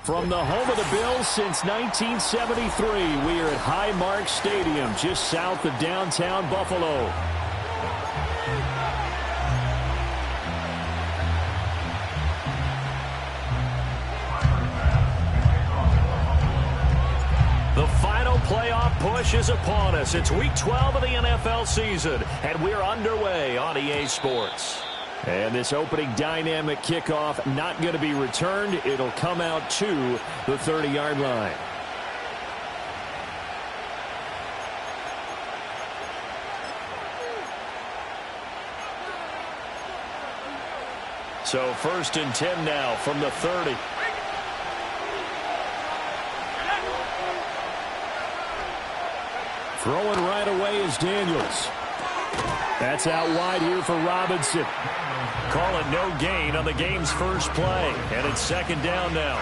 From the home of the Bills since 1973, we are at Highmark Stadium, just south of downtown Buffalo. The final playoff push is upon us. It's Week 12 of the NFL season, and we're underway on EA Sports. And this opening dynamic kickoff not going to be returned. It'll come out to the 30-yard line. So 1st and 10 now from the 30. Throwing right away is Daniels. That's out wide here for Robinson. Call it no gain on the game's first play. And it's 2nd down now.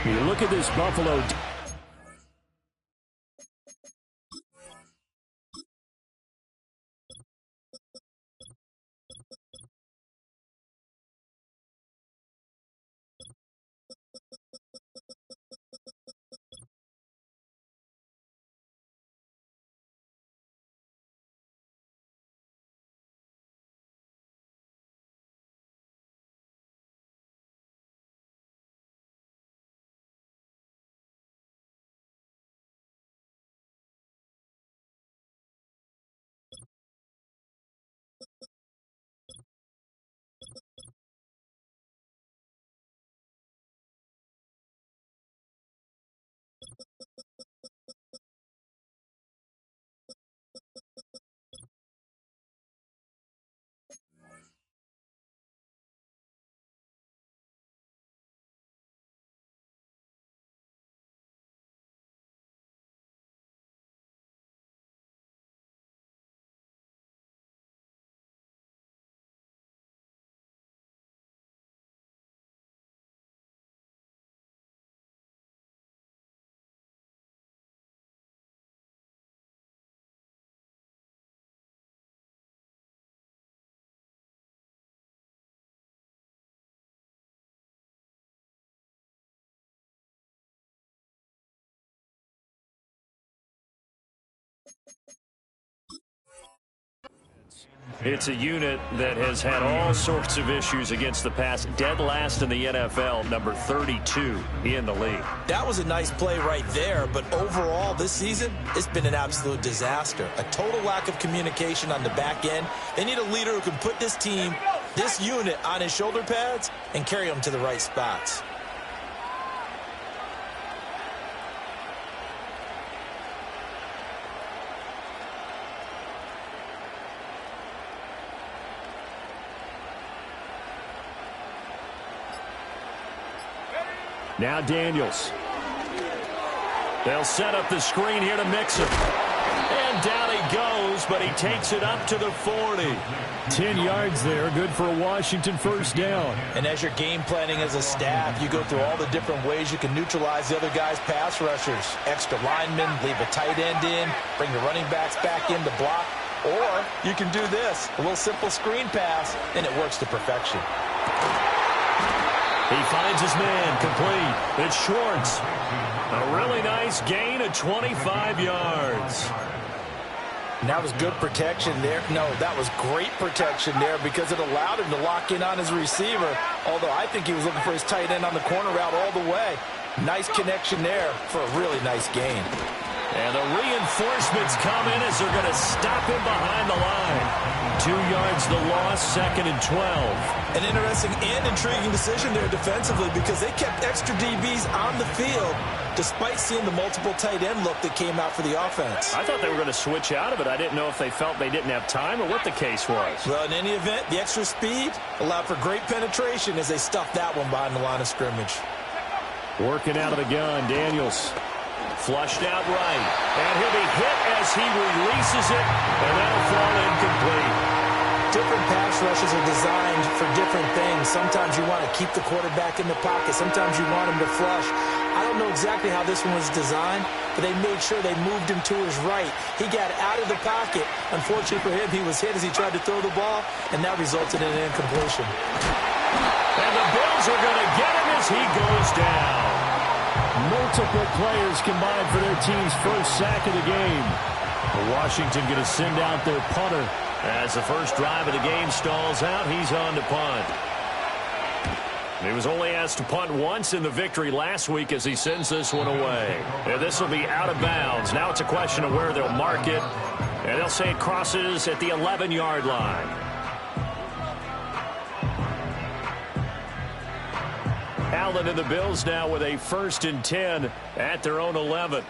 You look at this Buffalo. It's a unit that has had all sorts of issues against the pass. Dead last in the NFL, number 32 in the league. That was a nice play right there, but overall this season, it's been an absolute disaster. A total lack of communication on the back end. They need a leader who can put this team, this unit, on his shoulder pads and carry them to the right spots. Now Daniels. They'll set up the screen here to Mixon. And down he goes, but he takes it up to the 40. 10 yards there, good for a Washington 1st down. And as you're game planning as a staff, you go through all the different ways you can neutralize the other guy's pass rushers. Extra linemen, leave a tight end in, bring the running backs back in to block. Or you can do this, a little simple screen pass, and it works to perfection. He finds his man, complete. It's Schwartz. A really nice gain of 25 yards. And that was good protection there. No, that was great protection there because it allowed him to lock in on his receiver, although I think he was looking for his tight end on the corner route all the way. Nice connection there for a really nice gain. And the reinforcements come in as they're going to stop him behind the line. 2 yards the loss, 2nd and 12. An interesting and intriguing decision there defensively because they kept extra DBs on the field despite seeing the multiple tight end look that came out for the offense. I thought they were going to switch out of it. I didn't know if they felt they didn't have time or what the case was. Well, in any event, the extra speed allowed for great penetration as they stuffed that one behind the line of scrimmage. Working out of the gun, Daniels. Flushed out right. And he'll be hit as he releases it, and that'll fall incomplete. Different pass rushes are designed for different things. Sometimes you want to keep the quarterback in the pocket. Sometimes you want him to flush. I don't know exactly how this one was designed, but they made sure they moved him to his right. He got out of the pocket. Unfortunately for him, he was hit as he tried to throw the ball, and that resulted in an incompletion. And the Bills are going to get him as he goes down. Multiple players combined for their team's first sack of the game. Washington going to send out their punter. As the first drive of the game stalls out, he's on to punt. He was only asked to punt once in the victory last week as he sends this one away. And this will be out of bounds. Now it's a question of where they'll mark it. And they'll say it crosses at the 11-yard line. Allen and the Bills now with a 1st and 10 at their own 11.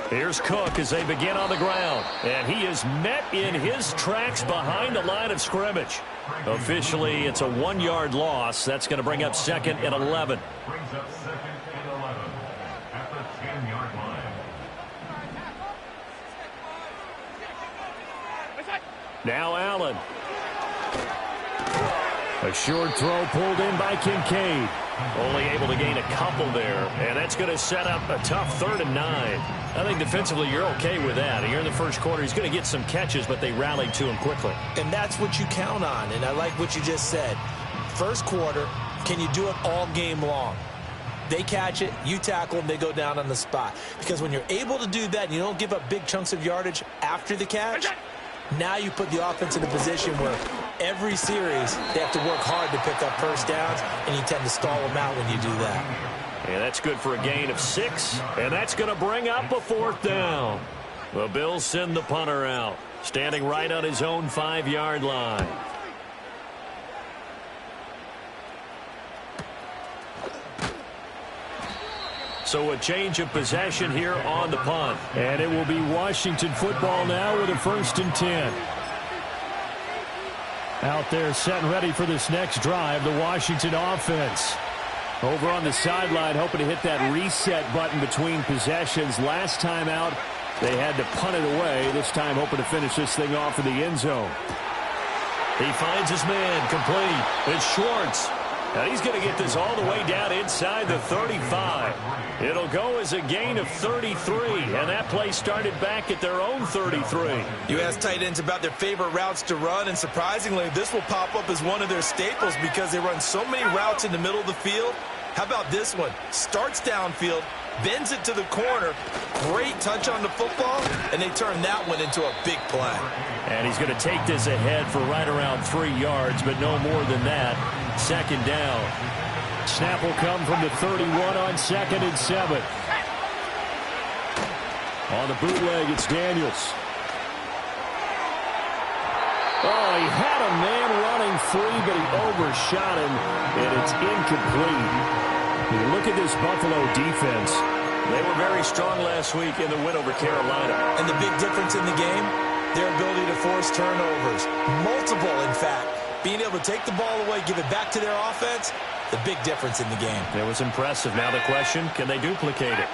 Here's Cook as they begin on the ground. And he is met in his tracks behind the line of scrimmage. Officially, it's a 1-yard loss. That's going to bring up 2nd and 11. Brings up 2nd and 11 at the 10-yard line. Now Allen. A short throw pulled in by Kincaid. Only able to gain a couple there. And that's going to set up a tough 3rd and 9. I think defensively you're okay with that. Here in the first quarter, he's going to get some catches, but they rallied to him quickly. And that's what you count on. And I like what you just said. First quarter, can you do it all game long? They catch it, you tackle them, they go down on the spot. Because when you're able to do that and you don't give up big chunks of yardage after the catch, now you put the offense in a position where every series they have to work hard to pick up first downs, and you tend to stall them out when you do that. And that's good for a gain of 6, and that's going to bring up a 4th down. The Bills send the punter out, standing right on his own 5-yard line. So a change of possession here on the punt. And it will be Washington football now with a 1st and 10. Out there set and ready for this next drive, the Washington offense. Over on the sideline, hoping to hit that reset button between possessions. Last time out, they had to punt it away. This time hoping to finish this thing off in the end zone. He finds his man, complete. It's Schwartz. And he's going to get this all the way down inside the 35. It'll go as a gain of 33, and that play started back at their own 33. You ask tight ends about their favorite routes to run, and surprisingly, this will pop up as one of their staples because they run so many routes in the middle of the field. How about this one? Starts downfield, bends it to the corner, great touch on the football, and they turn that one into a big play. And he's going to take this ahead for right around 3 yards, but no more than that. 2nd down. Snap will come from the 31 on 2nd and 7. On the bootleg, it's Daniels. Oh, he had a man running free, but he overshot him, and it's incomplete. You look at this Buffalo defense. They were very strong last week in the win over Carolina. And the big difference in the game, their ability to force turnovers. Multiple, in fact. Being able to take the ball away, give it back to their offense, the big difference in the game. It was impressive. Now the question, can they duplicate it?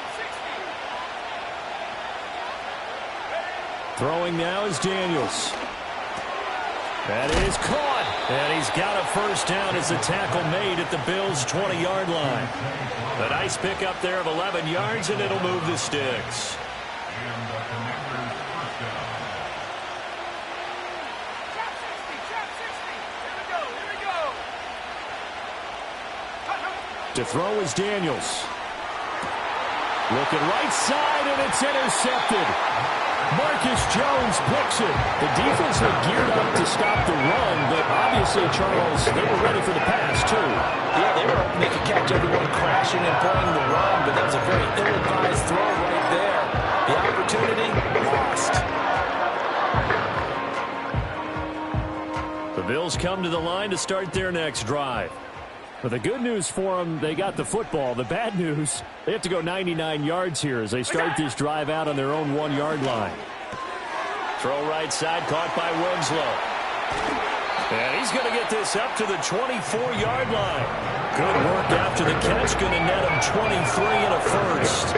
Throwing now is Daniels. That is caught. And he's got a 1st down as the tackle made at the Bills' 20-yard line. A nice pickup there of 11 yards, and it'll move the sticks. To throw is Daniels. Looking right side, and it's intercepted. Marcus Jones picks it. The defense looked geared up to stop the run, but obviously, Charles, they were ready for the pass, too. Yeah, they were hoping they could catch everyone crashing and playing the run, but that was a very ill-advised throw right there. The opportunity lost. The Bills come to the line to start their next drive. But the good news for them, they got the football. The bad news, they have to go 99 yards here as they start this drive out on their own 1-yard line. Throw right side, caught by Winslow. And he's going to get this up to the 24-yard line. Good work after the catch, going to net him 23 and a 1st.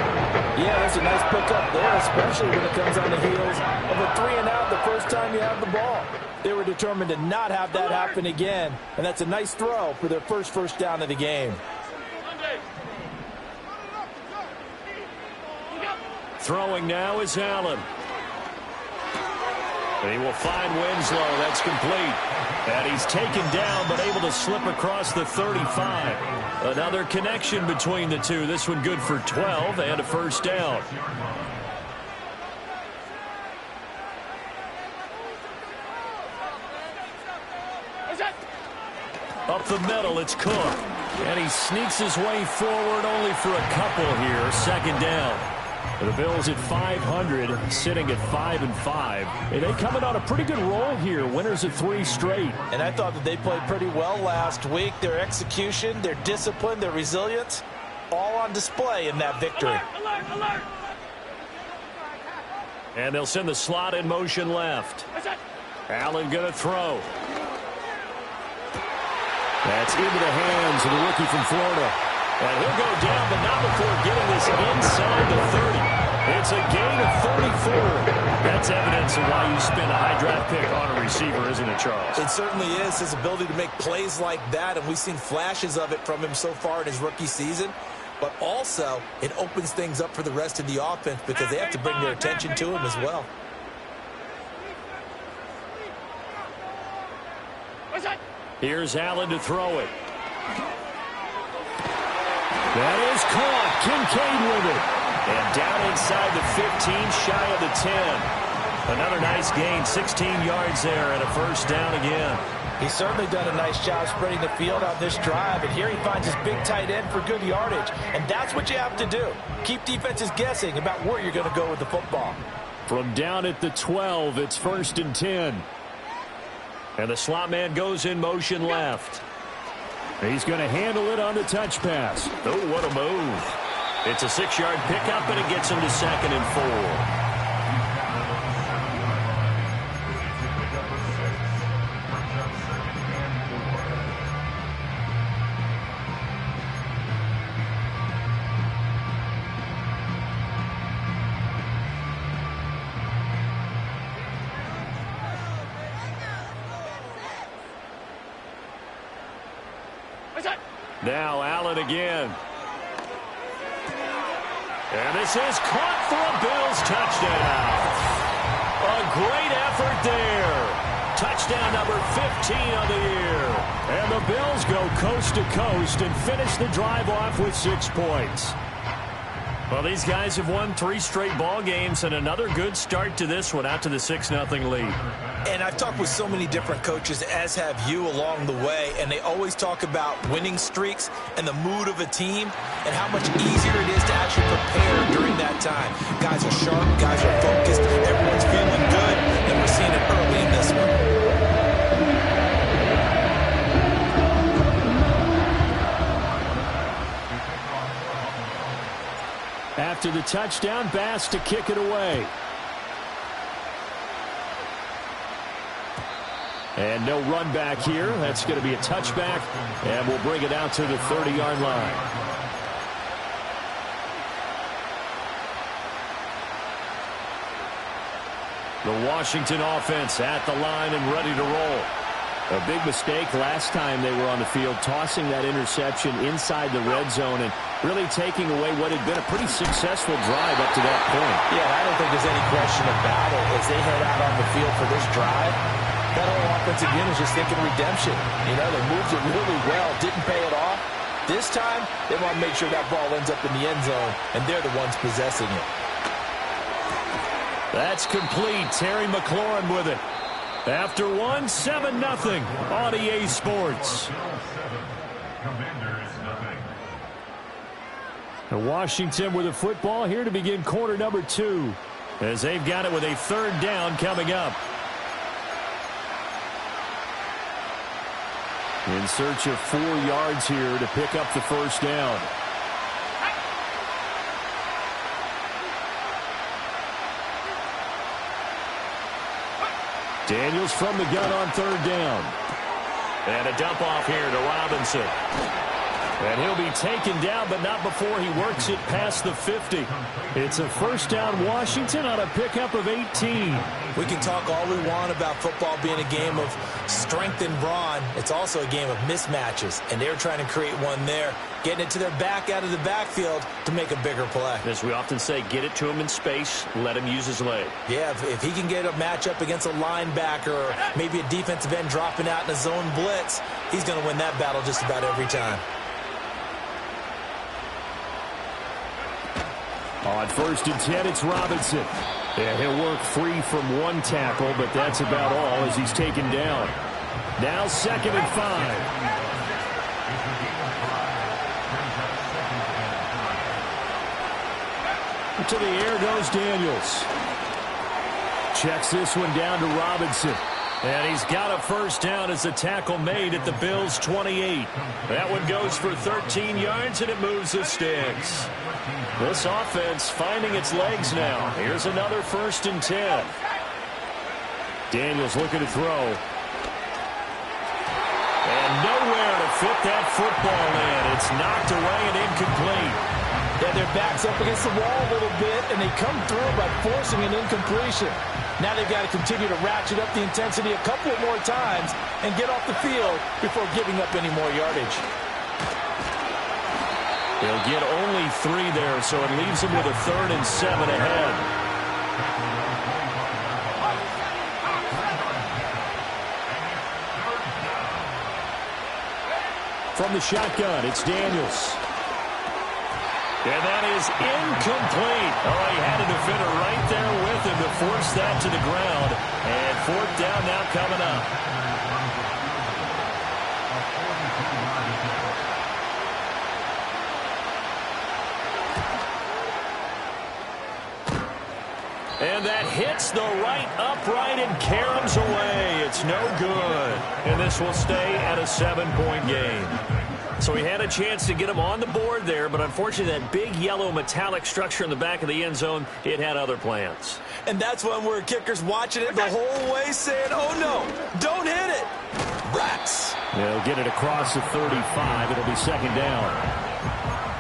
Yeah, that's a nice pickup there, especially when it comes on the heels of a 3-and-out the first time you have the ball. They were determined to not have that happen again, and that's a nice throw for their first down of the game. Throwing now is Allen. And he will find Winslow. That's complete. And he's taken down, but able to slip across the 35. Another connection between the two. This one good for 12 and a first down. Up the middle, it's Cook. And he sneaks his way forward only for a couple here. Second down. The Bills at 500, sitting at 5-5. And they coming on a pretty good roll here. Winners of 3 straight. And I thought that they played pretty well last week. Their execution, their discipline, their resilience, all on display in that victory. Alert, alert. And they'll send the slot in motion left. Allen going to throw. That's into the hands of the rookie from Florida. And he'll go down, but not before getting this inside the 30. It's a gain of 34. That's evidence of why you spend a high draft pick on a receiver, isn't it, Charles? It certainly is. His ability to make plays like that, and we've seen flashes of it from him so far in his rookie season. But also, it opens things up for the rest of the offense because they have to bring their attention to him as well. Here's Allen to throw it. That is caught. Kincaid with it. And down inside the 15, shy of the 10. Another nice gain, 16 yards there and a first down again. He's certainly done a nice job spreading the field on this drive, and here he finds his big tight end for good yardage. And that's what you have to do. Keep defenses guessing about where you're going to go with the football. From down at the 12, it's 1st and 10. And the slot man goes in motion left. He's going to handle it on the touch pass. Oh, what a move. It's a 6-yard pickup, and it gets him to 2nd and 4. Now Allen again. And this is caught for a Bills touchdown. A great effort there. Touchdown number 15 on the year. And the Bills go coast to coast and finish the drive off with 6 points. Well, these guys have won 3 straight ball games, and another good start to this one out to the 6-0 lead. And I've talked with so many different coaches, as have you, along the way, and they always talk about winning streaks and the mood of a team and how much easier it is to actually prepare during that time. Guys are sharp, guys are focused, everyone's feeling good, and we're seeing it early in this one. After the touchdown, Bass to kick it away. And no run back here. That's going to be a touchback, and we'll bring it out to the 30-yard line. The Washington offense at the line and ready to roll. A big mistake last time they were on the field, tossing that interception inside the red zone and really taking away what had been a pretty successful drive up to that point. Yeah, I don't think there's any question about it. As they head out on the field for this drive, that whole offense again is just thinking redemption. You know, they moved it really well, didn't pay it off. This time, they want to make sure that ball ends up in the end zone, and they're the ones possessing it. That's complete. Terry McLaurin with it. After 1, 7-0 on EA Sports. And Washington with the football here to begin quarter number 2, as they've got it with a 3rd down coming up. In search of 4 yards here to pick up the first down. Daniels from the gun on 3rd down. And a dump off here to Robinson. And he'll be taken down, but not before he works it past the 50. It's a first down Washington on a pickup of 18. We can talk all we want about football being a game of strength and brawn. It's also a game of mismatches, and they're trying to create one there, getting it to their back out of the backfield to make a bigger play. As we often say, get it to him in space, let him use his leg. Yeah, if he can get a matchup against a linebacker or maybe a defensive end dropping out in a zone blitz, he's going to win that battle just about every time. On 1st and 10, it's Robinson. And he'll work free from one tackle, but that's about all as he's taken down. Now 2nd and 5. To the air goes Daniels. Checks this one down to Robinson. And he's got a first down as the tackle made at the Bills' 28. That one goes for 13 yards, and it moves the sticks. This offense finding its legs now. Here's another 1st and 10. Daniels looking to throw. And nowhere to fit that football in. It's knocked away and incomplete. Yeah, their back's up against the wall a little bit, and they come through by forcing an incompletion. Now they've got to continue to ratchet up the intensity a couple more times and get off the field before giving up any more yardage. They'll get only 3 there, so it leaves them with a 3rd and 7 ahead. From the shotgun, it's Daniels. And that is incomplete. Oh, he had a defender right there with him to force that to the ground. And 4th down now coming up. And that hits the right upright and caroms away. It's no good. And this will stay at a 7-point game. So he had a chance to get him on the board there, but unfortunately that big yellow metallic structure in the back of the end zone, it had other plans. And that's when we're kickers watching it the whole way saying, oh no, don't hit it. Rats. They'll get it across the 35. It'll be 2nd down.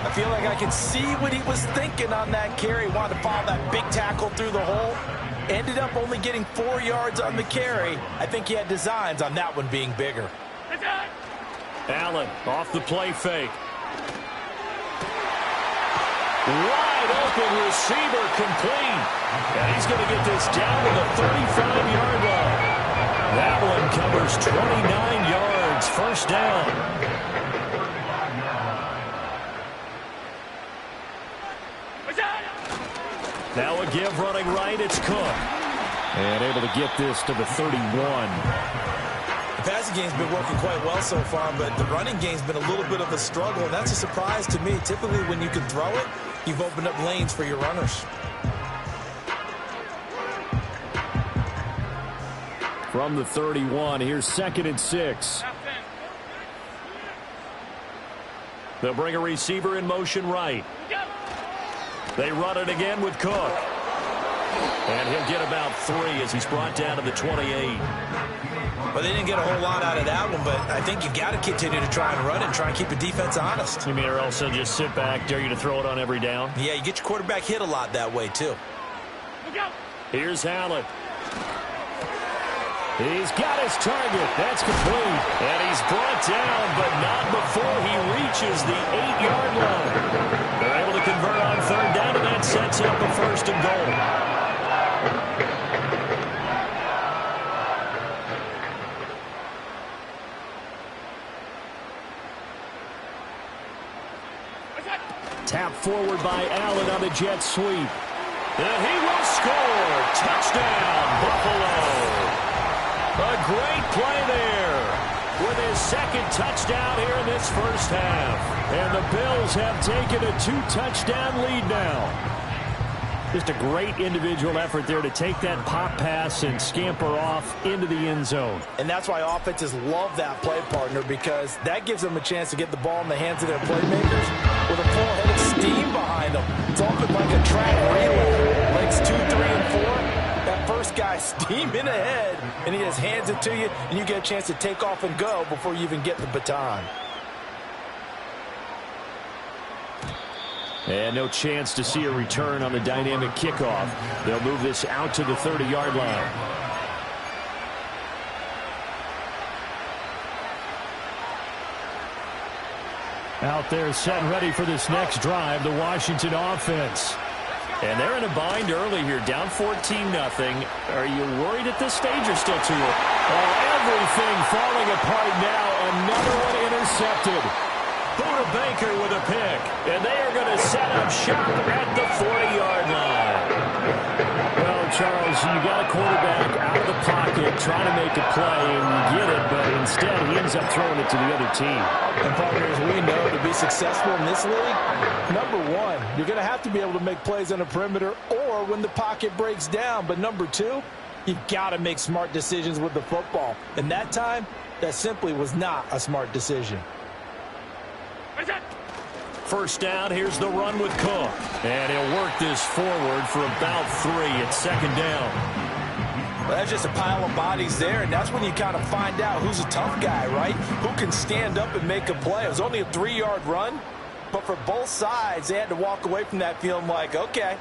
I feel like I can see what he was thinking on that carry. Wanted to follow that big tackle through the hole. Ended up only getting 4 yards on the carry. I think he had designs on that one being bigger. Allen off the play fake. Wide open receiver complete. And he's going to get this down to the 35-yard line. That one covers 29 yards. 1st down. Now a give running right. It's Cook. And able to get this to the 31. The passing game's been working quite well so far, but the running game's been a little bit of a struggle, and that's a surprise to me. Typically, when you can throw it, you've opened up lanes for your runners. From the 31, here's 2nd and 6. They'll bring a receiver in motion right. They run it again with Cook. And he'll get about 3 as he's brought down to the 28. Well, they didn't get a whole lot out of that one, but I think you got to continue to try and run and try and keep the defense honest. You mean or else they'll just sit back, dare you to throw it on every down? Yeah, you get your quarterback hit a lot that way, too. Here's Allen. He's got his target. That's complete. And he's brought down, but not before he reaches the 8-yard line. They're able to convert on 3rd down, and that sets up a 1st and goal. Tap forward by Allen on the jet sweep. And he will score. Touchdown, Buffalo. A great play there with his 2nd touchdown here in this 1st half. And the Bills have taken a 2-touchdown lead now. Just a great individual effort there to take that pop pass and scamper off into the end zone. And that's why offenses love that play partner, because that gives them a chance to get the ball in the hands of their playmakers with a full head of steam behind them. It's often like a track relay. Legs 2, 3, and 4. That first guy steaming ahead, and he just hands it to you, and you get a chance to take off and go before you even get the baton. And no chance to see a return on the dynamic kickoff. They'll move this out to the 30-yard line. Out there set and ready for this next drive, the Washington offense. And they're in a bind early here, down 14-0. Are you worried at this stage or still too early? Oh, everything falling apart now. Another one intercepted. Buda Baker with a pick. And they are going to set up shop at the 40-yard line. Well, Charles, you got a quarterback out of the pocket trying to make a play, and you get it, but instead he ends up throwing it to the other team. And partners, we know to be successful in this league, number one, you're going to have to be able to make plays on the perimeter or when the pocket breaks down. But number two, you've got to make smart decisions with the football. And that time, that simply was not a smart decision. First down, here's the run with Cook. And he'll work this forward for about 3 at second down. Well, that's just a pile of bodies there, and that's when you kind of find out who's a tough guy, right? Who can stand up and make a play. It was only a 3-yard run, but for both sides, they had to walk away from that feeling like, okay,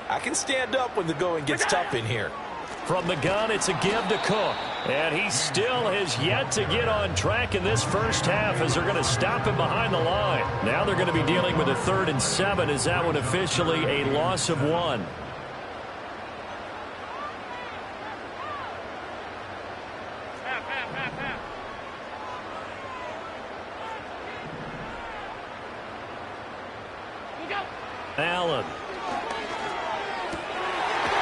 I can stand up when the going gets tough in here. From the gun, it's a give to Cook. And he still has yet to get on track in this first half as they're going to stop him behind the line. Now they're going to be dealing with a 3rd and 7. Is that one officially a loss of 1? Allen.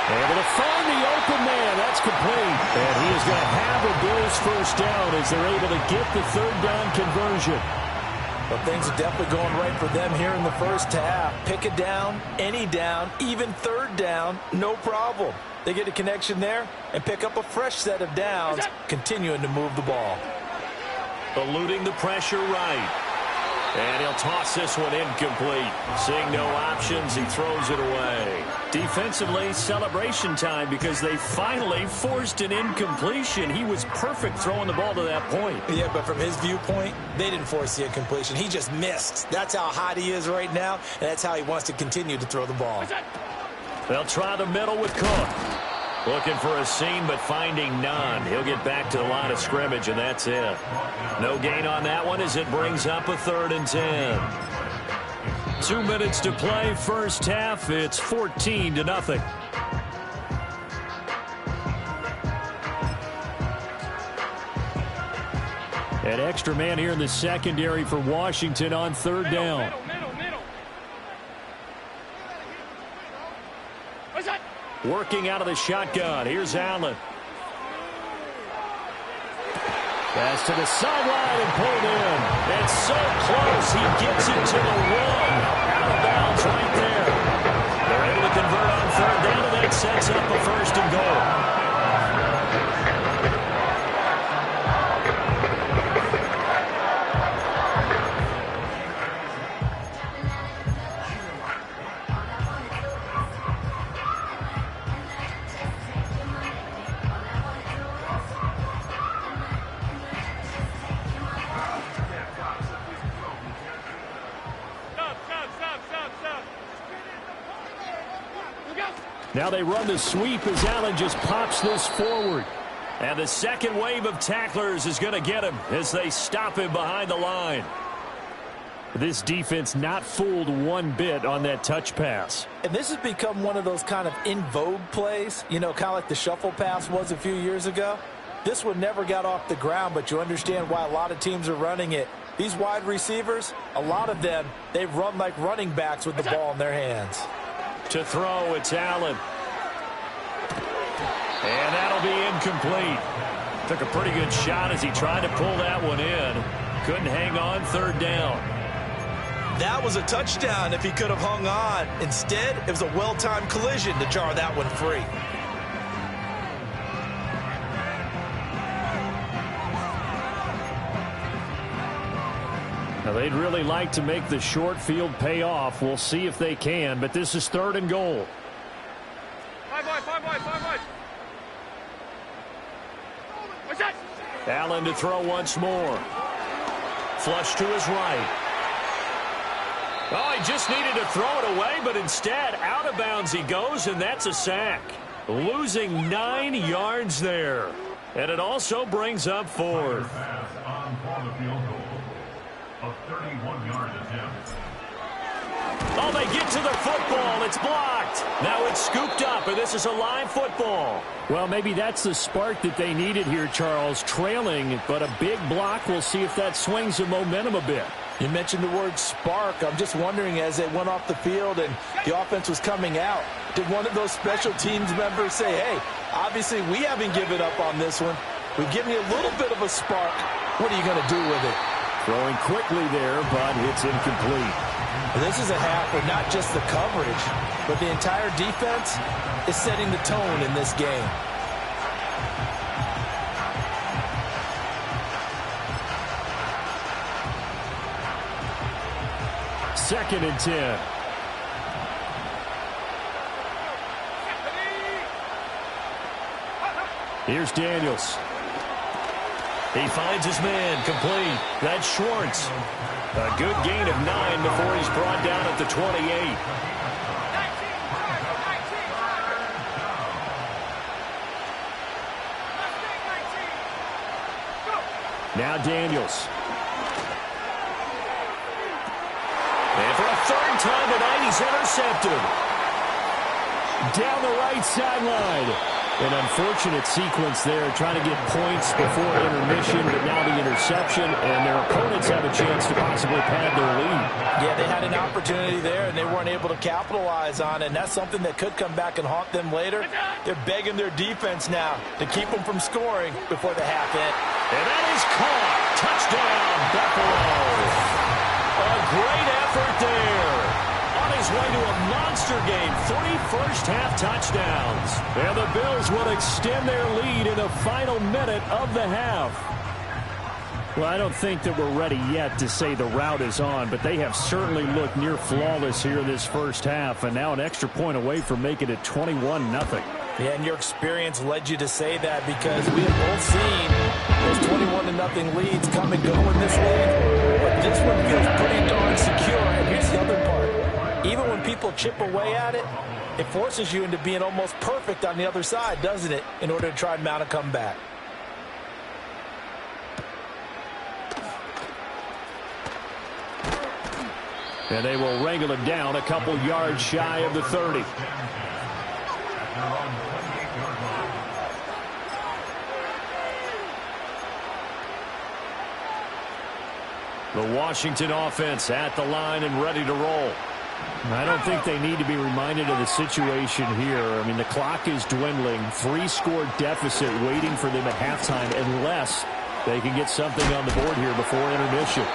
Able to find the open man. That's complete. And he is going to have a Bills first down as they're able to get the 3rd down conversion. Well, things are definitely going right for them here in the first half. Pick a down, any down, even 3rd down, no problem. They get a connection there and pick up a fresh set of downs, continuing to move the ball. Eluding the pressure right. And he'll toss this one incomplete. Seeing no options, he throws it away. Defensively, celebration time because they finally forced an incompletion. He was perfect throwing the ball to that point. Yeah, but from his viewpoint, they didn't force the incompletion. He just missed. That's how hot he is right now, and that's how he wants to continue to throw the ball. They'll try the middle with Cook. Looking for a seam, but finding none. He'll get back to the line of scrimmage, and that's it. No gain on that one as it brings up a 3rd and 10. 2 minutes to play, first half. It's 14-0. An extra man here in the secondary for Washington on 3rd down. Working out of the shotgun. Here's Allen. Pass to the sideline and pulled in. It's so close. He gets it to the 1. Out of bounds right there. They're able to convert on 3rd down, and that sets up a 1st and goal. Now they run the sweep as Allen just pops this forward. And the second wave of tacklers is going to get him as they stop him behind the line. This defense not fooled one bit on that touch pass. And this has become one of those kind of in vogue plays, you know, kind of like the shuffle pass was a few years ago. This one never got off the ground, but you understand why a lot of teams are running it. These wide receivers, a lot of them, they run like running backs with the ball in their hands. To throw, it's Allen. And that'll be incomplete. Took a pretty good shot as he tried to pull that one in. Couldn't hang on, 3rd down. That was a touchdown if he could have hung on. Instead, it was a well-timed collision to jar that one free. Now, they'd really like to make the short field pay off. We'll see if they can, but this is 3rd and goal. Five wide. What's that? Allen to throw once more. Flush to his right. Oh, he just needed to throw it away, but instead, out of bounds he goes, and that's a sack. Losing 9 yards there. And it also brings up fourth. Pass on for the field goal. A 31-yard attempt. Oh, they get to the football. It's blocked. Now it's scooped up, and this is a live football. Well, maybe that's the spark that they needed here, Charles. Trailing, but a big block. We'll see if that swings the momentum a bit. You mentioned the word spark. I'm just wondering, as they went off the field and the offense was coming out, did one of those special teams members say, hey, obviously we haven't given up on this one. We've given you a little bit of a spark. What are you going to do with it? Throwing quickly there, but it's incomplete. This is a half where not just the coverage, but the entire defense is setting the tone in this game. Second and 10. Here's Daniels. He finds his man, complete. That's Schwartz. A good gain of 9 before he's brought down at the 28. Now Daniels. And for a third time tonight, he's intercepted. Down the right sideline. An unfortunate sequence there, trying to get points before intermission, but now the interception, and their opponents have a chance to possibly pad their lead. Yeah, they had an opportunity there, and they weren't able to capitalize on it, and that's something that could come back and haunt them later. They're begging their defense now to keep them from scoring before the half end. And that is caught. Touchdown, Buffalo. A great effort there. On his way to a monster game, 3 first-half touchdowns. And the Bills will extend their lead in the final minute of the half. Well, I don't think that we're ready yet to say the route is on, but they have certainly looked near flawless here in this first half, and now an extra point away from making it 21-0. Yeah, and your experience led you to say that because we have both seen those 21-0 leads come and go in this league. But this one feels pretty darn secure. And here's the other part. Even when people chip away at it, it forces you into being almost perfect on the other side, doesn't it, in order to try and mount a comeback. And they will wrangle it down a couple yards shy of the 30. The Washington offense at the line and ready to roll. I don't think they need to be reminded of the situation here. I mean, the clock is dwindling. 3-score deficit waiting for them at halftime unless they can get something on the board here before intermission.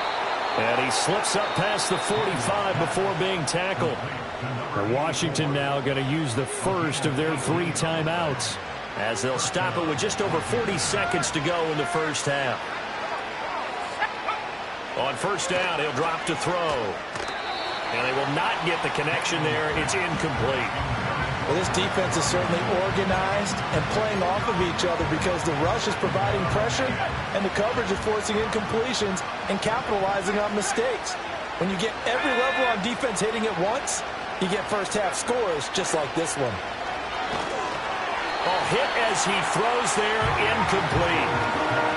And he slips up past the 45 before being tackled. And Washington now going to use the first of their 3 timeouts as they'll stop it with just over 40 seconds to go in the first half. On first down, he'll drop to throw. And they will not get the connection there. It's incomplete. Well, this defense is certainly organized and playing off of each other because the rush is providing pressure and the coverage is forcing incompletions and capitalizing on mistakes. When you get every level on defense hitting at once, you get first half scores just like this one. Oh, hit as he throws there, incomplete.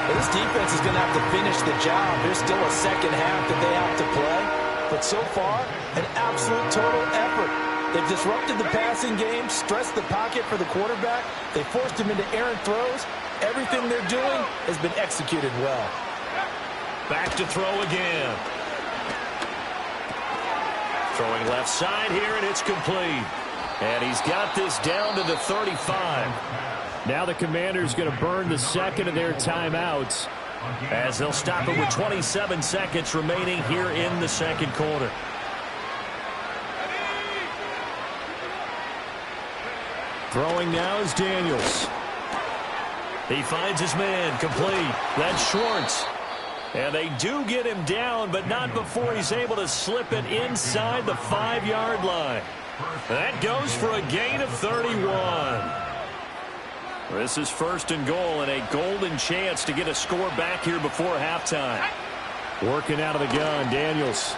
Well, this defense is going to have to finish the job. There's still a second half that they have to play. But so far, an absolute total effort. They've disrupted the passing game, stressed the pocket for the quarterback. They forced him into errant throws. Everything they're doing has been executed well. Back to throw again. Throwing left side here, and it's complete. And he's got this down to the 35. Now the Commanders going to burn the second of their timeouts as they'll stop it with 27 seconds remaining here in the second quarter. Throwing now is Daniels. He finds his man, complete. That's Schwartz. And they do get him down, but not before he's able to slip it inside the 5-yard line. That goes for a gain of 31. This is first and goal and a golden chance to get a score back here before halftime. Working out of the gun, Daniels.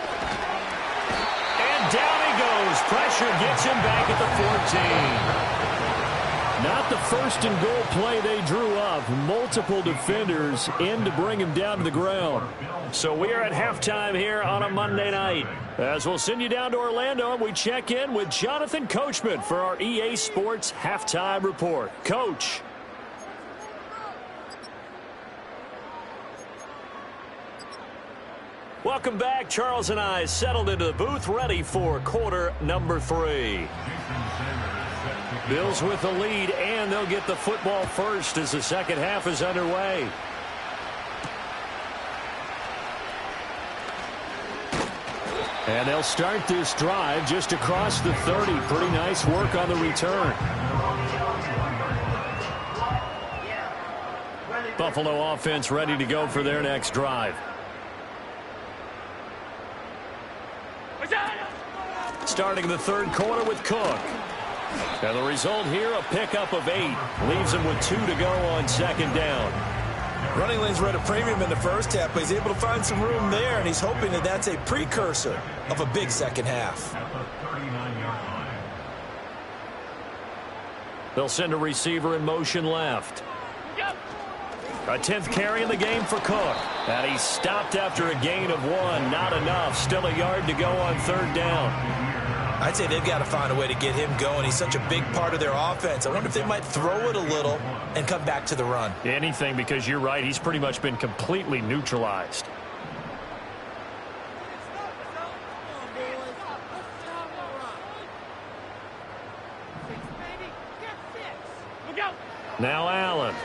His pressure gets him back at the 14. Not the first and goal play they drew up. Multiple defenders in to bring him down to the ground. So we are at halftime here on a Monday night. As we'll send you down to Orlando, and we check in with Jonathan Coachman for our EA Sports Halftime Report. Coach. Welcome back. Charles and I settled into the booth, ready for quarter number 3. Bills with the lead, and they'll get the football first as the second half is underway. And they'll start this drive just across the 30. Pretty nice work on the return. Buffalo offense ready to go for their next drive. Starting the third quarter with Cook. And the result here, a pickup of 8. Leaves him with 2 to go on second down. Running lanes were at a premium in the first half, but he's able to find some room there, and he's hoping that that's a precursor of a big second half. They'll send a receiver in motion left. A 10th carry in the game for Cook. And he's stopped after a gain of 1. Not enough. Still a yard to go on third down. I'd say they've got to find a way to get him going. He's such a big part of their offense. I wonder if they might throw it a little and come back to the run. Anything, because you're right. He's pretty much been completely neutralized. Now Allen.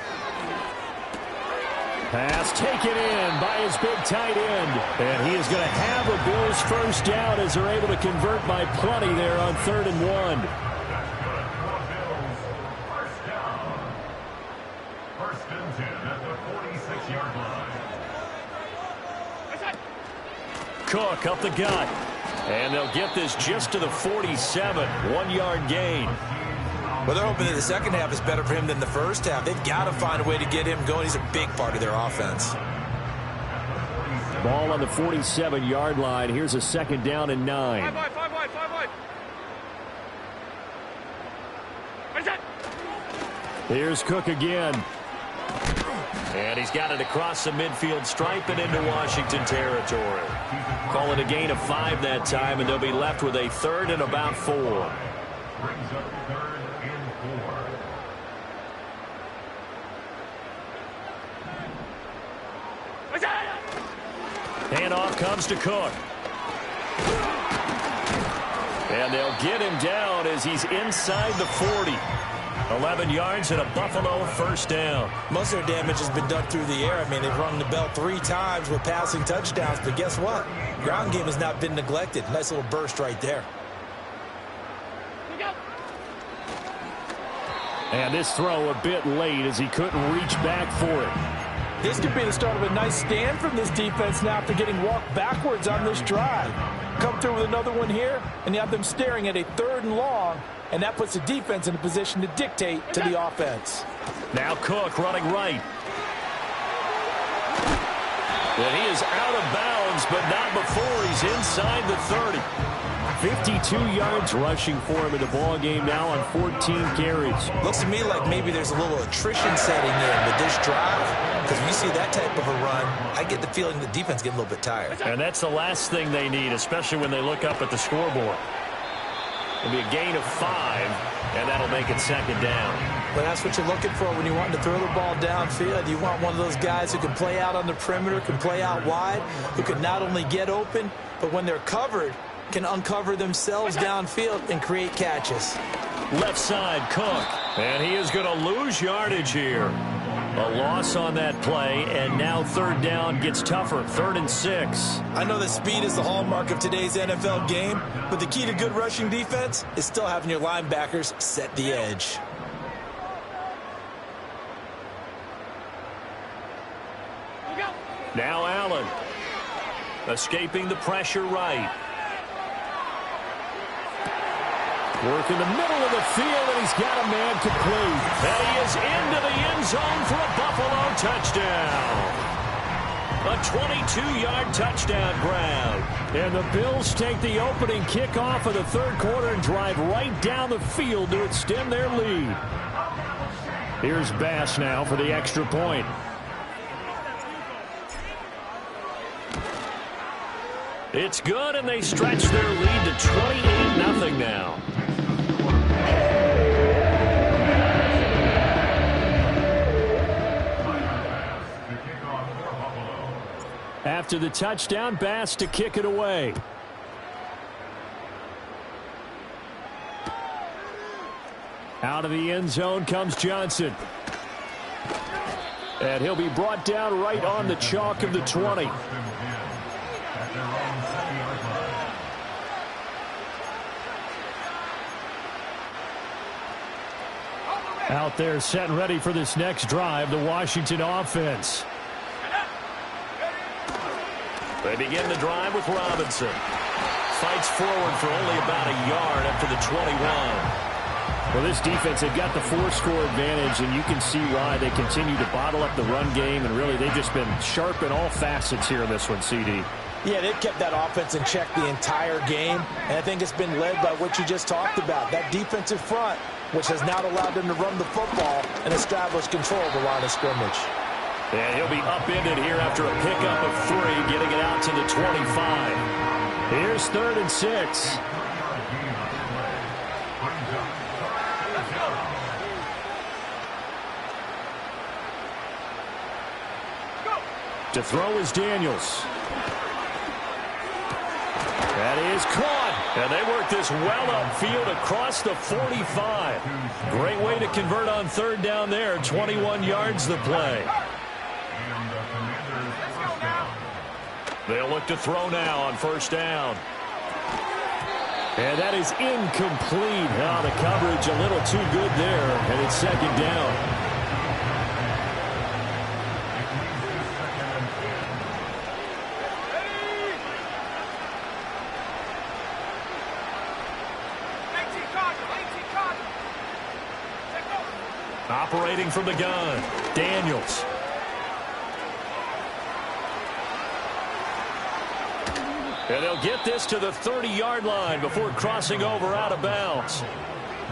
Pass taken in by his big tight end. And he is going to have a Bills first down as they're able to convert by plenty there on 3rd and 1. First and 10 at the 46-yard line. Cook up the gut. And they'll get this just to the 47. 1-yard gain. Well, they're hoping that the second half is better for him than the first half. They've got to find a way to get him going. He's a big part of their offense. Ball on the 47-yard line. Here's a second down and 9. 5 wide, 5 wide, 5 wide. Here's Cook again. And he's got it across the midfield stripe and into Washington territory. Call it a gain of 5 that time, and they'll be left with a 3rd and about 4. Brings up 3rd and 4. Handoff comes to Cook. And they'll get him down as he's inside the 40. 11 yards and a Buffalo first down. Most of their damage has been done through the air. I mean, they've rung the bell 3 times with passing touchdowns, but guess what? Ground game has not been neglected. Nice little burst right there. And this throw a bit late as he couldn't reach back for it. This could be the start of a nice stand from this defense now after getting walked backwards on this drive. Come through with another one here, and you have them staring at a 3rd and long, and that puts the defense in a position to dictate to the offense. Now Cook running right. And he is out of bounds, but not before he's inside the 30. 52 yards rushing for him in the ball game now on 14 carries. Looks to me like maybe there's a little attrition setting in with this drive, because when you see that type of a run, I get the feeling the defense getting a little bit tired. And that's the last thing they need, especially when they look up at the scoreboard. It'll be a gain of 5, and that'll make it second down. But that's what you're looking for when you want to throw the ball downfield. You want one of those guys who can play out on the perimeter, can play out wide, who can not only get open, but when they're covered, can uncover themselves downfield and create catches. Left side, Cook. And he is going to lose yardage here. A loss on that play, and now 3rd down gets tougher. 3rd and 6. I know that speed is the hallmark of today's NFL game, but the key to good rushing defense is still having your linebackers set the edge. Now Allen. Escaping the pressure right. Work in the middle of the field, and he's got a man complete. And he is into the end zone for a Buffalo touchdown. A 22-yard touchdown grab. And the Bills take the opening kickoff of the third quarter and drive right down the field to extend their lead. Here's Bass now for the extra point. It's good, and they stretch their lead to 28-0 now. After the touchdown, Bass to kick it away. Out of the end zone comes Johnson. And he'll be brought down right on the chalk of the 20. Out there set and ready for this next drive, the Washington offense. They begin the drive with Robinson. Fights forward for only about a yard up to the 21. Well, this defense, they've got the 4-score advantage, and you can see why they continue to bottle up the run game, and really they've just been sharp in all facets here in this one, CD. Yeah, they've kept that offense in check the entire game, and I think it's been led by what you just talked about, that defensive front, which has now allowed them to run the football and establish control of the line of scrimmage. And he'll be upended here after a pickup of 3, getting it out to the 25. Here's 3rd and 6. To throw is Daniels. That is caught. And they work this well upfield across the 45. Great way to convert on 3rd down there. 21 yards the play. They'll look to throw now on 1st down. And that is incomplete. Oh, the coverage a little too good there. And it's 2nd down. Operating from the gun, Daniels. And they'll get this to the 30-yard line before crossing over out of bounds.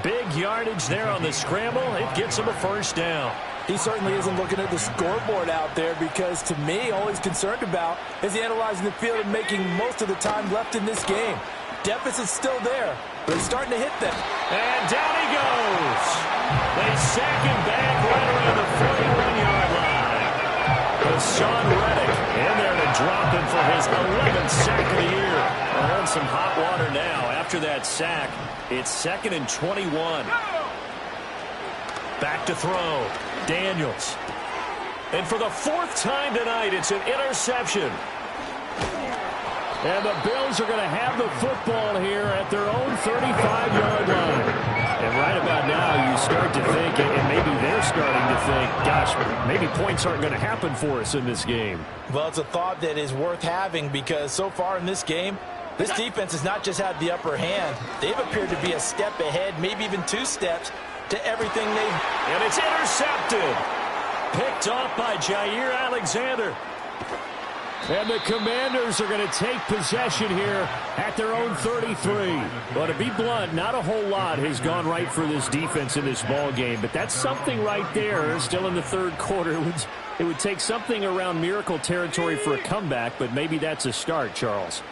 Big yardage there on the scramble. It gets him a 1st down. He certainly isn't looking at the scoreboard out there because, to me, all he's concerned about is analyzing the field and making most of the time left in this game. Deficit's still there, but it's starting to hit them. And down he goes. They sack him back right around the 41-yard line. Hassan Reddick in there to drop him for his 11th sack of the year. Well, in some hot water now. After that sack, it's 2nd and 21. Back to throw. Daniels. And for the 4th time tonight, it's an interception. And the Bills are going to have the football here at their own 35-yard line. And right about now, you start to think, and maybe they're starting to think, gosh, maybe points aren't going to happen for us in this game. Well, it's a thought that is worth having because so far in this game, this defense has not just had the upper hand. They've appeared to be a step ahead, maybe even 2 steps, to everything they've... And it's intercepted. Picked off by Jair Alexander. And the Commanders are going to take possession here at their own 33. But to be blunt, not a whole lot has gone right for this defense in this ball game. But that's something right there. Still in the 3rd quarter. It would take something around miracle territory for a comeback, but maybe that's a start, Charles.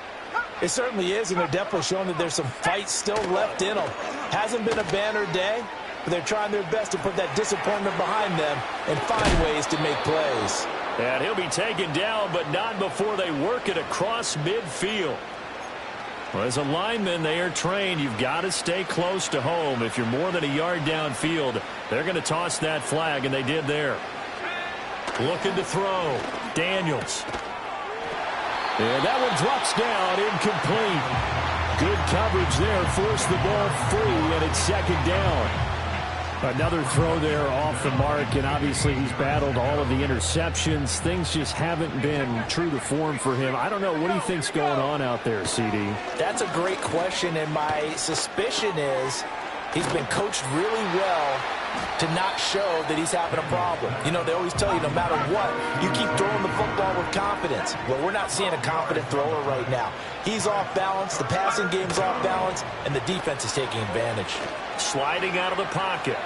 It certainly is, and they're definitely showing that there's some fight still left in them. Hasn't been a banner day, but they're trying their best to put that disappointment behind them and find ways to make plays. And he'll be taken down, but not before they work it across midfield. Well, as a lineman, they are trained. You've got to stay close to home. If you're more than a yard downfield, they're going to toss that flag, and they did there. Looking to throw. Daniels. And that one drops down, incomplete. Good coverage there. Forced the ball free, and it's 2nd down. Another throw there off the mark, and obviously he's battled all of the interceptions. Things just haven't been true to form for him. I don't know. What do you think's going on out there, CD? That's a great question, and my suspicion is he's been coached really well to not show that he's having a problem. You know, they always tell you no matter what, you keep throwing the football with confidence. Well, we're not seeing a confident thrower right now. He's off balance, the passing game's off balance, and the defense is taking advantage. Sliding out of the pocket.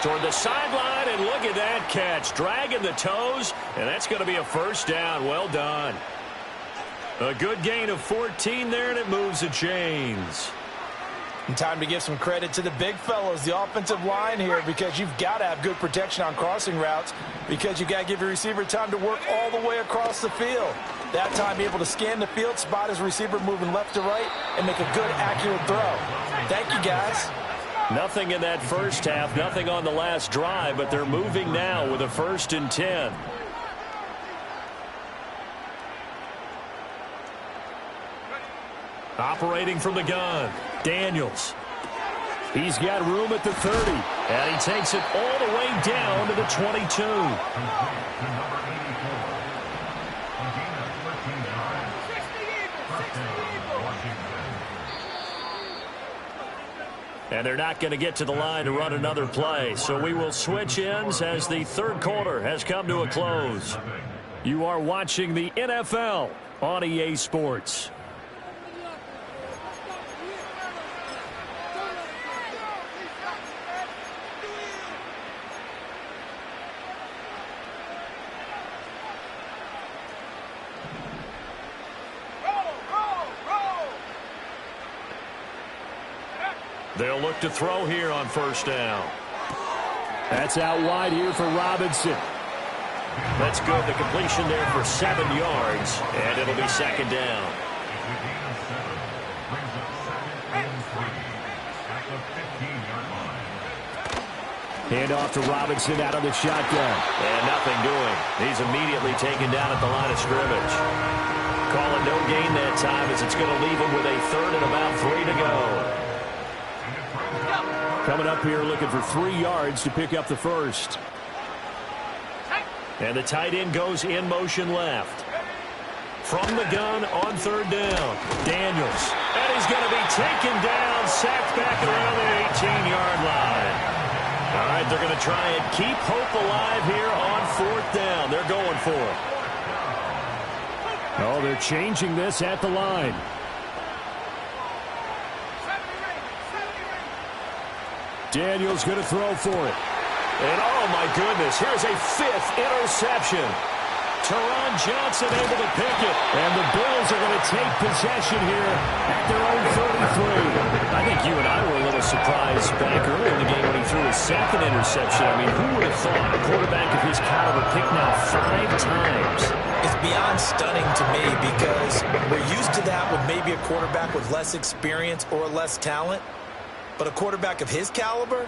Toward the sideline, and look at that catch. Dragging the toes, and that's going to be a first down. Well done. A good gain of 14 there, and it moves the chains. And time to give some credit to the big fellows, the offensive line here, because you've got to have good protection on crossing routes, because you've got to give your receiver time to work all the way across the field. That time able to scan the field, spot his receiver moving left to right, and make a good, accurate throw. Thank you, guys. Nothing in that first half, nothing on the last drive, but they're moving now with a 1st and 10. Operating from the gun, Daniels. He's got room at the 30, and he takes it all the way down to the 22. And they're not going to get to the line to run another play, so we will switch ends as the third quarter has come to a close. You are watching the NFL on EA Sports. They'll look to throw here on first down. That's out wide here for Robinson. That's good. The completion there for 7 yards, and it'll be second down. Hand off to Robinson out of the shotgun. And nothing doing. He's immediately taken down at the line of scrimmage. Calling no gain that time as it's going to leave him with a 3rd and about 3 to go. Coming up here looking for 3 yards to pick up the first. And the tight end goes in motion left. From the gun on 3rd down. Daniels. And he's going to be taken down, sacked back around the 18-yard line. All right, they're going to try and keep hope alive here on 4th down. They're going for it. Oh, they're changing this at the line. Daniels going to throw for it. And, oh, my goodness, here's a 5th interception. Teron Johnson able to pick it. And the Bills are going to take possession here at their own 33. I think you and I were a little surprised back early in the game when he threw his 2nd interception. I mean, who would have thought a quarterback of his caliber picked now 5 times? It's beyond stunning to me because we're used to that with maybe a quarterback with less experience or less talent. But a quarterback of his caliber,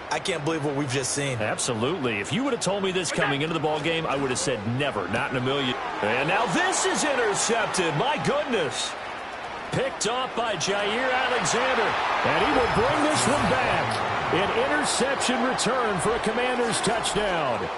I can't believe what we've just seen. Absolutely. If you would have told me this coming into the ballgame, I would have said never, not in a million. And now this is intercepted. My goodness. Picked off by Jair Alexander. And he will bring this one back. An interception return for a Commanders touchdown.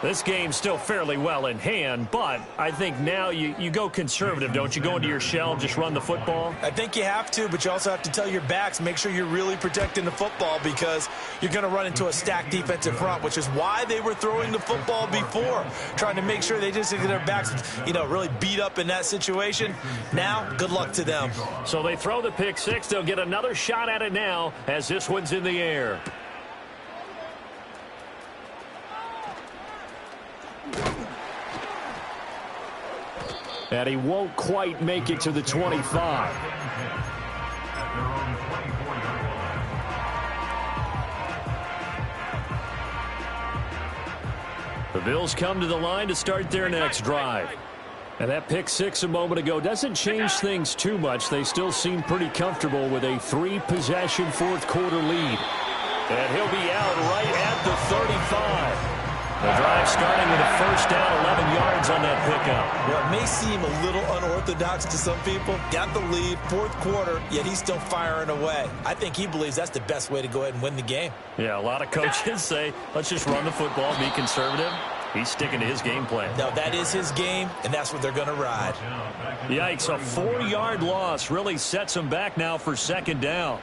This game's still fairly well in hand, but I think now you go conservative, don't you? Go into your shell and just run the football? I think you have to, but you also have to tell your backs, make sure you're really protecting the football because you're going to run into a stacked defensive front, which is why they were throwing the football before, trying to make sure they just get their backs, really beat up in that situation. Now, good luck to them. So they throw the pick 6. They'll get another shot at it now as this one's in the air. And he won't quite make it to the 25. The Bills come to the line to start their next drive. And that pick 6 a moment ago doesn't change things too much. They still seem pretty comfortable with a 3-possession 4th quarter lead. And he'll be out right at the 35. The drive starting with a 1st down, 11 yards on that pickup. Well, it may seem a little unorthodox to some people. Got the lead, 4th quarter, yet he's still firing away. I think he believes that's the best way to go ahead and win the game. Yeah, a lot of coaches say, let's just run the football, be conservative. He's sticking to his game plan. Now, that is his game, and that's what they're going to ride. Yikes, a 4-yard loss really sets him back now for 2nd down.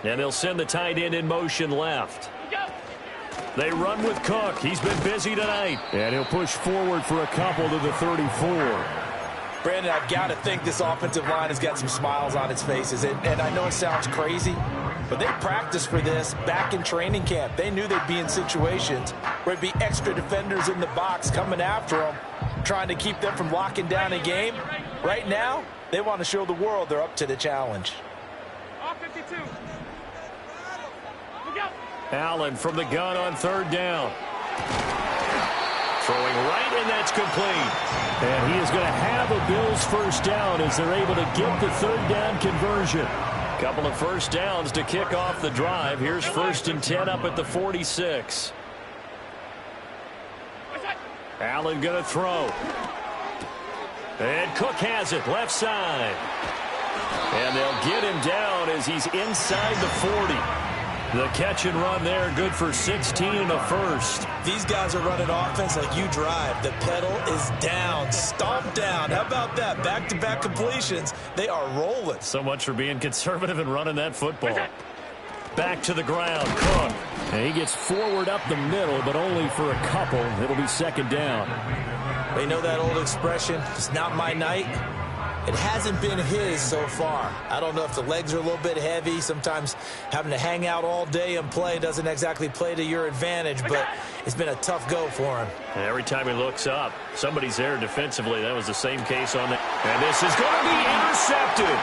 And they'll send the tight end in motion left. They run with Cook. He's been busy tonight. And he'll push forward for a couple to the 34. Brandon, I've got to think this offensive line has got some smiles on its faces. And I know it sounds crazy, but they practiced for this back in training camp. They knew they'd be in situations where it'd be extra defenders in the box coming after them, trying to keep them from locking down a game. Right now, they want to show the world they're up to the challenge. All 52. Allen from the gun on third down. Throwing right, and that's complete. And he is going to have a Bills first down as they're able to get the third down conversion. Couple of first downs to kick off the drive. Here's 1st and 10 up at the 46. Allen going to throw. And Cook has it left side. And they'll get him down as he's inside the 40. The catch and run there, good for 16 and a first. These guys are running offense like you drive. The pedal is down, stomped down. How about that? Back-to-back completions. They are rolling. So much for being conservative and running that football. Back to the ground, Cook. And he gets forward up the middle, but only for a couple. It'll be second down. They know that old expression, it's not my night. It hasn't been his so far. I don't know if the legs are a little bit heavy. Sometimes having to hang out all day and play doesn't exactly play to your advantage, but it's been a tough go for him. And every time he looks up, somebody's there defensively. That was the same case on that. And this is going to be intercepted.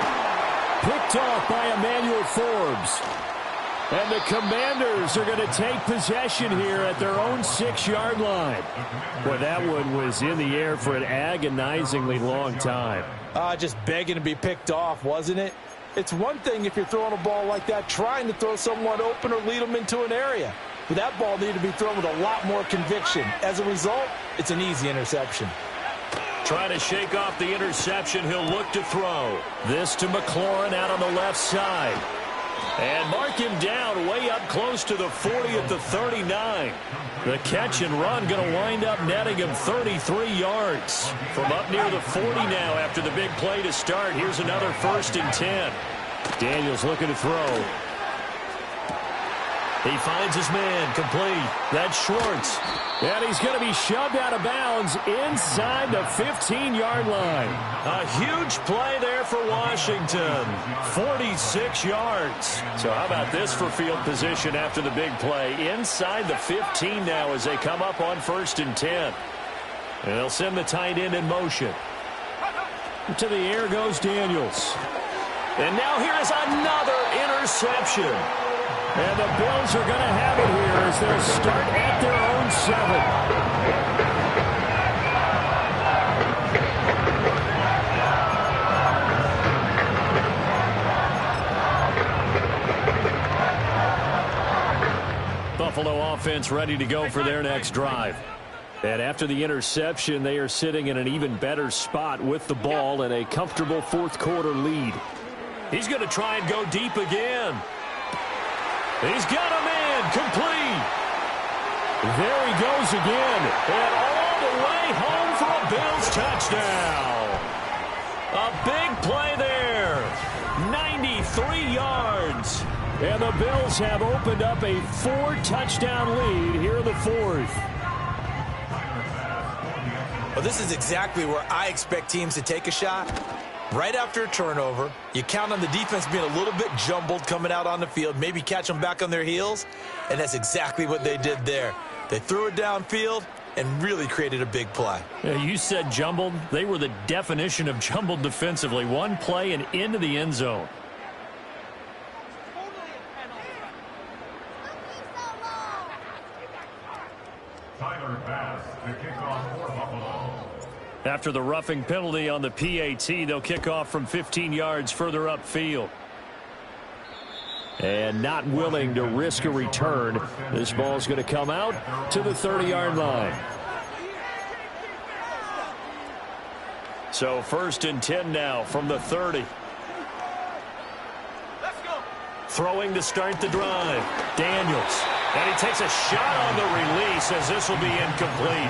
Picked off by Emmanuel Forbes. And the Commanders are going to take possession here at their own 6-yard line. Boy, that one was in the air for an agonizingly long time. Just begging to be picked off, wasn't it? It's one thing if you're throwing a ball like that, trying to throw someone open or lead them into an area. But that ball needed to be thrown with a lot more conviction. As a result, it's an easy interception. Trying to shake off the interception, he'll look to throw. This to McLaurin out on the left side. And mark him down way up close to the 40 at the 39. The catch and run going to wind up netting him 33 yards. From up near the 40 now after the big play to start. Here's another 1st and 10. Daniels looking to throw. He finds his man complete. That's Schwartz. And he's going to be shoved out of bounds inside the 15-yard line. A huge play there for Washington. 46 yards. So how about this for field position after the big play? Inside the 15 now as they come up on 1st and 10. And they'll send the tight end in motion. To the air goes Daniels. And now here's another interception. And the Bills are going to have it here as they'll start at their own 7. Buffalo offense ready to go for their next drive. And after the interception, they are sitting in an even better spot with the ball and a comfortable fourth-quarter lead. He's going to try and go deep again. He's got a man complete. There he goes again. And all the way home for a Bills touchdown. A big play there. 93 yards. And the Bills have opened up a 4-touchdown lead here in the 4th. Well, this is exactly where I expect teams to take a shot. Right after a turnover, you count on the defense being a little bit jumbled coming out on the field, maybe catch them back on their heels, and that's exactly what they did there. They threw it downfield and really created a big play. Yeah, you said jumbled. They were the definition of jumbled defensively. One play and into the end zone. Tyler Bass, the kickoff for Buffalo. After the roughing penalty on the PAT, they'll kick off from 15 yards further upfield. And not willing to risk a return, this ball's going to come out to the 30-yard line. So 1st and 10 now from the 30. Let's go. Throwing to start the drive. Daniels. And he takes a shot on the release as this will be incomplete.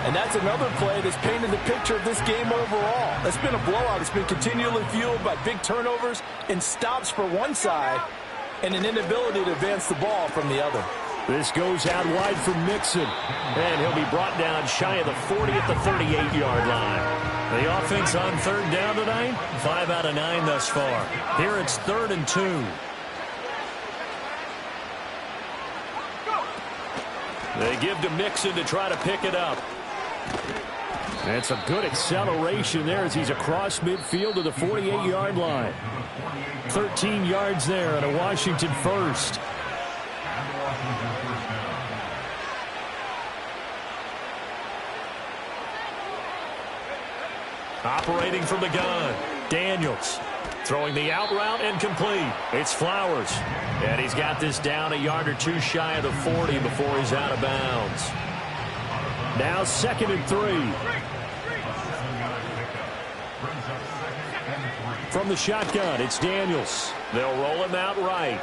And that's another play that's painted the picture of this game overall. It's been a blowout. It's been continually fueled by big turnovers and stops for one side and an inability to advance the ball from the other. This goes out wide for Mixon, and he'll be brought down shy of the 40 at the 38-yard line. The offense on third down tonight, 5 out of 9 thus far. Here it's 3rd and 2. They give to Mixon to try to pick it up. And some good acceleration there as he's across midfield to the 48-yard line. 13 yards there and a Washington first. Operating from the gun, Daniels. Throwing the out route and complete. It's Flowers. And he's got this down a yard or two shy of the 40 before he's out of bounds. Now 2nd and 3. From the shotgun, it's Daniels. They'll roll him out right.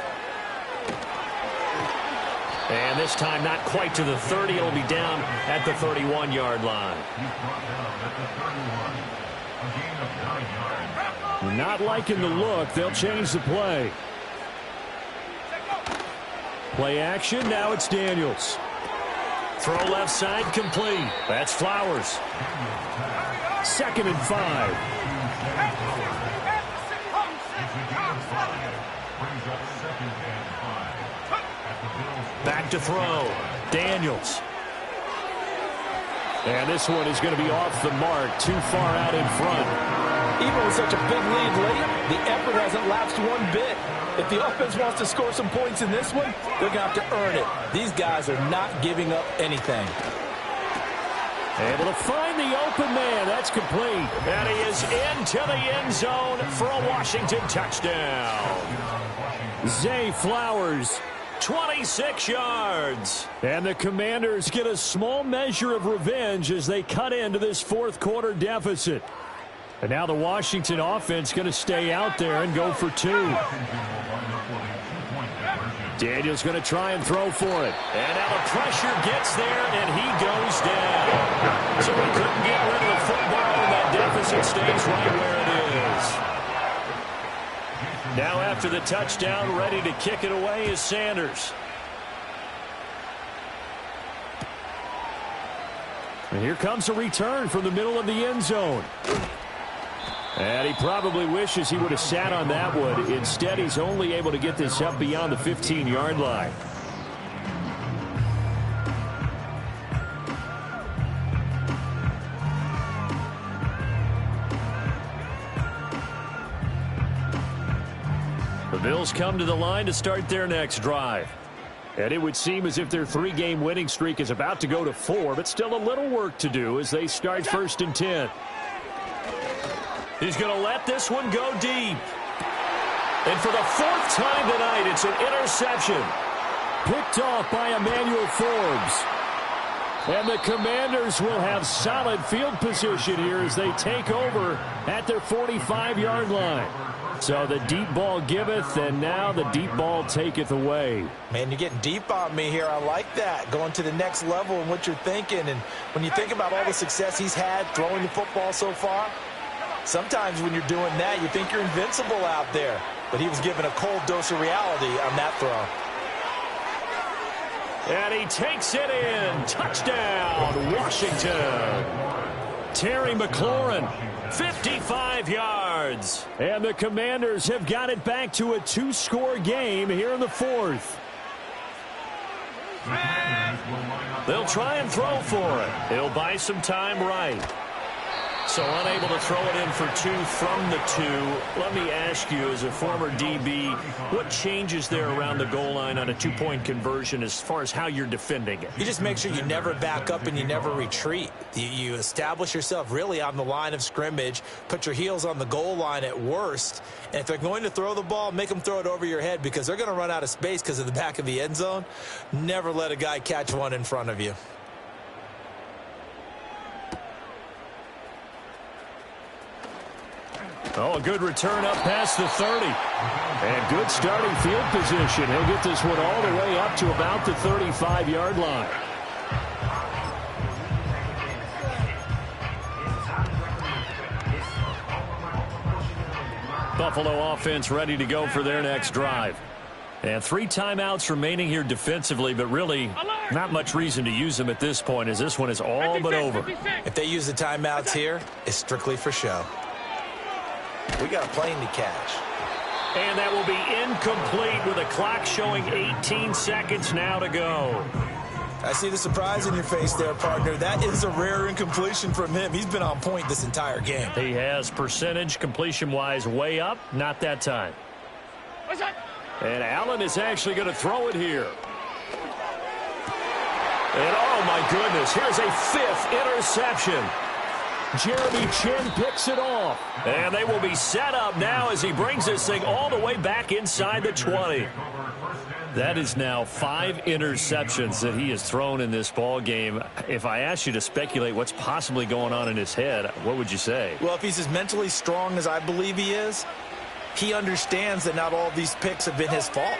And this time not quite to the 30. It'll be down at the 31-yard line. Not liking the look. They'll change the play. Play action. Now it's Daniels. Throw left side complete. That's Flowers. 2nd and 5. Back to throw. Daniels. And this one is going to be off the mark. Too far out in front. Even with such a big lead late, the effort hasn't lapsed one bit. If the offense wants to score some points in this one, they're going to have to earn it. These guys are not giving up anything. Able to find the open man. That's complete. And he is into the end zone for a Washington touchdown. Zay Flowers, 26 yards. And the Commanders get a small measure of revenge as they cut into this fourth quarter deficit. And now the Washington offense going to stay out there and go for 2. Daniels going to try and throw for it. And now the pressure gets there, and he goes down. So he couldn't get rid of the football, and that deficit stays right where it is. Now after the touchdown, ready to kick it away is Sanders. And here comes a return from the middle of the end zone. And he probably wishes he would have sat on that one. Instead, he's only able to get this up beyond the 15-yard line. The Bills come to the line to start their next drive. And it would seem as if their 3-game winning streak is about to go to 4, but still a little work to do as they start 1st and 10. He's going to let this one go deep. And for the 4th time tonight, it's an interception. Picked off by Emmanuel Forbes. And the Commanders will have solid field position here as they take over at their 45-yard line. So the deep ball giveth, and now the deep ball taketh away. Man, you're getting deep on me here. I like that. Going to the next level in what you're thinking. And when you think about all the success he's had throwing the football so far, sometimes when you're doing that, you think you're invincible out there. But he was given a cold dose of reality on that throw. And he takes it in. Touchdown, Washington. Terry McLaurin, 55 yards. And the Commanders have got it back to a 2-score game here in the 4th. They'll try and throw for it. He'll buy some time right. So unable to throw it in for 2 from the 2. Let me ask you, as a former DB, what changes there around the goal line on a 2-point conversion as far as how you're defending it? You just make sure you never back up and you never retreat. You establish yourself really on the line of scrimmage, put your heels on the goal line at worst, and if they're going to throw the ball, make them throw it over your head because they're going to run out of space because of the back of the end zone. Never let a guy catch one in front of you. Oh, a good return up past the 30. And good starting field position. He'll get this one all the way up to about the 35-yard line. Buffalo offense ready to go for their next drive. And 3 timeouts remaining here defensively, but really not much reason to use them at this point, as this one is all but over. If they use the timeouts here, it's strictly for show. We got a plane to catch. And that will be incomplete with a clock showing 18 seconds now to go. I see the surprise in your face there, partner. That is a rare incompletion from him. He's been on point this entire game. He has percentage completion-wise way up, not that time. And Allen is actually going to throw it here. And oh my goodness, here's a 5th interception. Jeremy Chinn picks it off. And they will be set up now as he brings this thing all the way back inside the 20. That is now 5 interceptions that he has thrown in this ball game. If I asked you to speculate what's possibly going on in his head, what would you say? Well, if he's as mentally strong as I believe he is, he understands that not all of these picks have been his fault.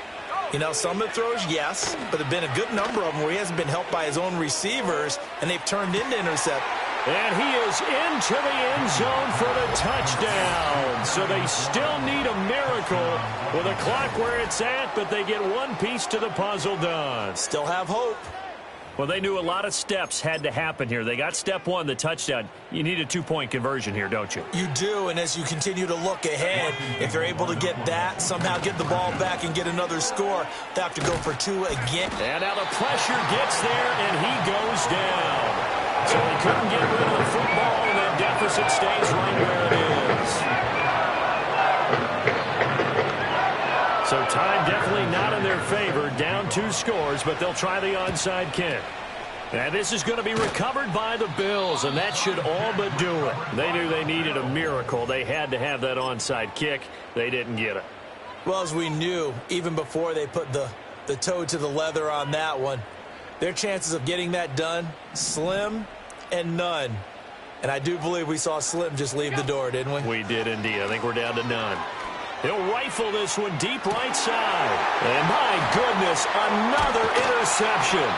You know, some of the throws, yes, but there have been a good number of them where he hasn't been helped by his own receivers, and they've turned into intercept. And he is into the end zone for the touchdown. So they still need a miracle with a clock where it's at, but they get one piece to the puzzle done. Still have hope. Well, they knew a lot of steps had to happen here. They got step 1, the touchdown. You need a 2-point conversion here, don't you? You do, and as you continue to look ahead, if they're able to get that, somehow get the ball back and get another score, they have to go for 2 again. And now the pressure gets there, and he goes down. So they couldn't get rid of the football, and that deficit stays right where it is. So time definitely not in their favor. Down 2 scores, but they'll try the onside kick. And this is going to be recovered by the Bills, and that should all but do it. They knew they needed a miracle. They had to have that onside kick. They didn't get it. Well, as we knew, even before they put the toe to the leather on that one, their chances of getting that done, slim and none. And I do believe we saw Slim just leave the door, didn't we? We did indeed. I think we're down to none. He'll rifle this one deep right side. And my goodness, another interception.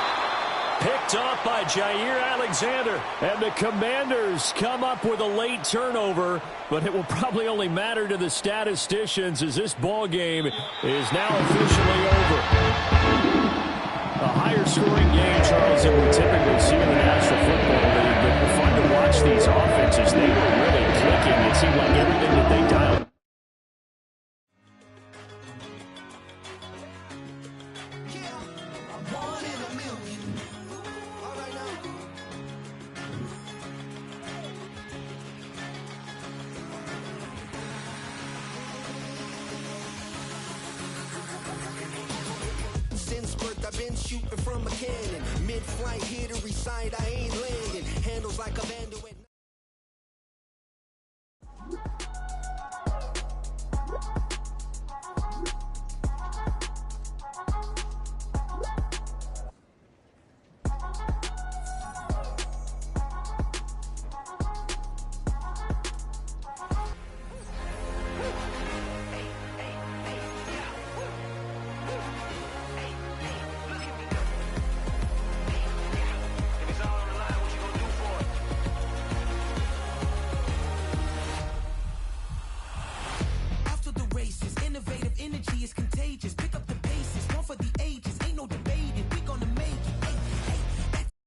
Picked off by Jair Alexander. And the Commanders come up with a late turnover, but it will probably only matter to the statisticians as this ball game is now officially over. A higher scoring game, Charles, than we typically see in the National Football League. But fun to watch these offenses. They were really clicking. It seemed like everything that they dialed. Since birth, I've been shooting from a cannon. Mid-flight, here to recite, I ain't landing. Handles like a vandal.